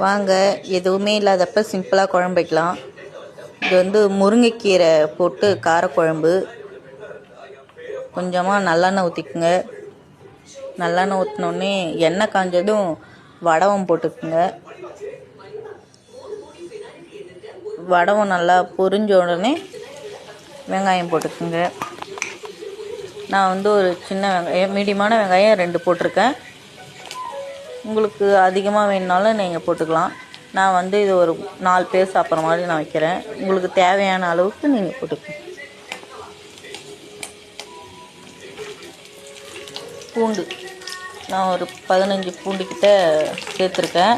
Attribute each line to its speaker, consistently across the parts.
Speaker 1: வாங்க, எதுவுமே இல்லாதப்ப சிம்பிளாக குழம்பு வைக்கலாம். இது வந்து முருங்கைக்கீரை போட்டு காரக்குழம்பு. கொஞ்சமாக நல்லெண்ணெய் ஊற்றிக்குங்க. நல்லெண்ணெய் ஊற்றினோடனே எண்ணெய் காஞ்சதும் வடவம் போட்டுக்குங்க. வடவம் நல்லா பொரிஞ்ச உடனே வெங்காயம் போட்டுக்குங்க. நான் வந்து ஒரு சின்ன வெங்காயம், மீடியமான வெங்காயம் 2 போட்டிருக்கேன். உங்களுக்கு அதிகமாக வேணுனாலும் நீங்கள் போட்டுக்கலாம். நான் வந்து இது ஒரு 4 பேர் சாப்பிட்ற மாதிரி நான் வைக்கிறேன். உங்களுக்கு தேவையான அளவுக்கு நீங்கள் போட்டுக்கணும். பூண்டு நான் ஒரு 15 பூண்டுக்கிட்ட சேர்த்துருக்கேன்.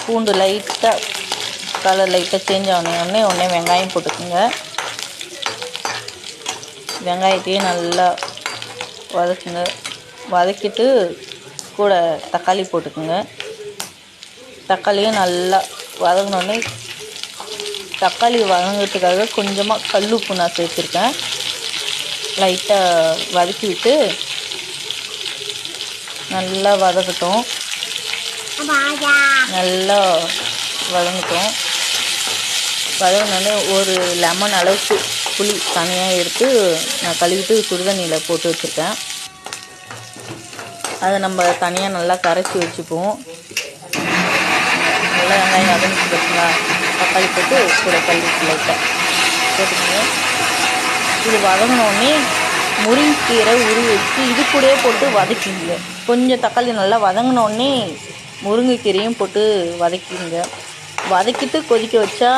Speaker 1: பூண்டு லைட்டாக கலர் லைட்டாக சேஞ்ச் ஆனோடனே வெங்காயம் போட்டுக்கோங்க. வெங்காயத்தையும் நல்லா வதக்குங்க. வதக்கிட்டு கூட தக்காளி போட்டுக்குங்க. தக்காளியும் நல்லா வதங்கினோடனே தக்காளி வதங்கிறதுக்காக கொஞ்சமாக கல்லுப்பு நான் சேர்த்துருக்கேன். லைட்டாக வதக்கி விட்டு நல்லா வதக்கட்டும். நல்லா வதங்கட்டும். வதங்கினோடனே ஒரு லெமன் அளவுக்கு புளி தனியாக எடுத்து நான் கழுவிட்டு சுடுதண்ணியில் போட்டு வச்சுருக்கேன். அதை நம்ம தனியாக நல்லா கரைச்சி வச்சுப்போம். நல்லா வெங்காயம் வதங்கிச்சு பார்த்தீங்களா, தக்காளி போட்டு கூட கழுவிட்டு லைட்டாக போட்டுக்கோங்க. இது வதங்கினோடனே முருங்கைக்கீரை உருவி வச்சு இது கூடயே போட்டு வதக்கிங்க. கொஞ்சம் தக்காளி நல்லா வதங்கினோடனே முருங்கைக்கீரையும் போட்டு வதக்கிங்க. வதக்கிட்டு கொதிக்க வச்சா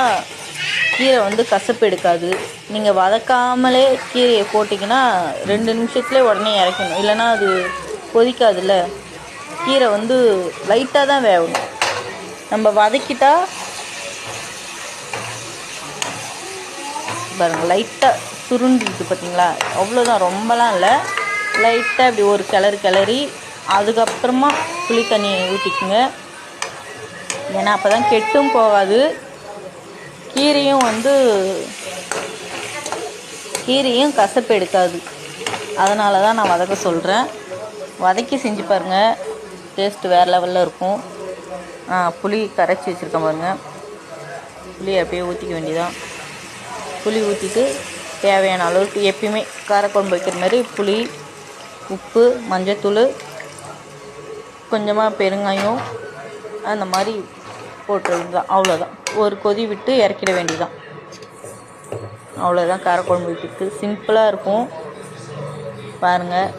Speaker 1: கீரை வந்து கசப்பு எடுக்காது. நீங்கள் வதக்காமலே கீரையை போட்டிங்கன்னா 2 நிமிஷத்துலேயே உடனே இறக்கணும், இல்லைன்னா அது கொதிக்காதுல்ல. கீரை வந்து லைட்டாக தான் வேகணும். நம்ம வதக்கிட்டா பாருங்கள், லைட்டாக சுருண்டிருக்கு பார்த்தீங்களா, அவ்வளோதான், ரொம்பலாம் இல்லை. லைட்டாக இப்படி ஒரு கிளறி அதுக்கப்புறமா புளி தண்ணி ஊற்றிக்குங்க. ஏன்னா அப்போ தான் கெட்டும் போகாது. கீரையும் கசப்பு எடுக்காது. அதனால தான் நான் வதக்க சொல்கிறேன். வதக்கி செஞ்சு பாருங்கள், டேஸ்ட்டு வேறு லெவலில் இருக்கும். புளி கரைச்சி வச்சுருக்கேன் பாருங்கள். புளி அப்படியே ஊற்றிக்க வேண்டியதான். புளி ஊற்றிட்டு தேவையான அளவுக்கு எப்பயுமே காரக்குழம்பு வைக்கிற மாதிரி புளி, உப்பு, மஞ்சத்தூள், கொஞ்சமாக பெருங்காயம் அந்த மாதிரி போட்டுறது தான். அவ்வளோதான். ஒரு கொதி விட்டு இறக்கிட வேண்டியதான். அவ்வளோதான் காரக்குழம்பு வைக்கிறது. சிம்பிளாக இருக்கும். பாருங்கள்,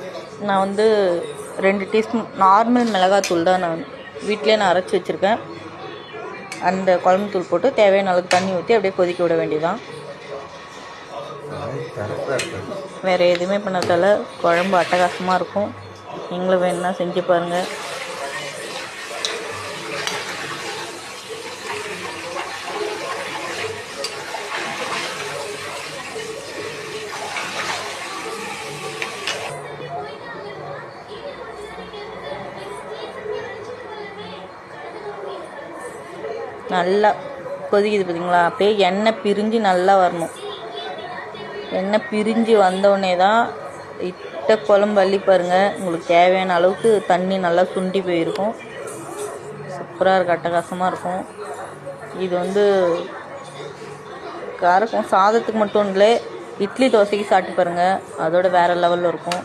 Speaker 1: நான் வந்து 2 டீஸ்பூன் நார்மல் மிளகாத்தூள் தான் நான் வீட்டிலே அரைச்சி வச்சுருக்கேன். அந்த குழம்பு தூள் போட்டு தேவையான அளவுக்கு தண்ணி ஊற்றி அப்படியே கொதிக்க விட வேண்டியதான். வேறு எதுவுமே பண்ணதால குழம்பு அட்டகாசமாக இருக்கும். நீங்களும் வேணும்னா செஞ்சு பாருங்கள். நல்லா கொதிக்குது பார்த்தீங்களா, அப்படியே எண்ணெய் பிரிஞ்சு நல்லா வரணும். எண்ணெய் பிரிஞ்சு வந்தோடனே தான் இட்ட குழம்பு அள்ளி பாருங்கள். உங்களுக்கு தேவையான அளவுக்கு தண்ணி நல்லா சுண்டி போயிருக்கும். சூப்பராக இருக்கும், அட்டகாசமாக இருக்கும். இது வந்து காரக்கும் சாதத்துக்கு மட்டும் இல்லை, இட்லி தோசைக்கு சாப்பிட்டு பாருங்கள், அதோட வேறு லெவலில் இருக்கும்.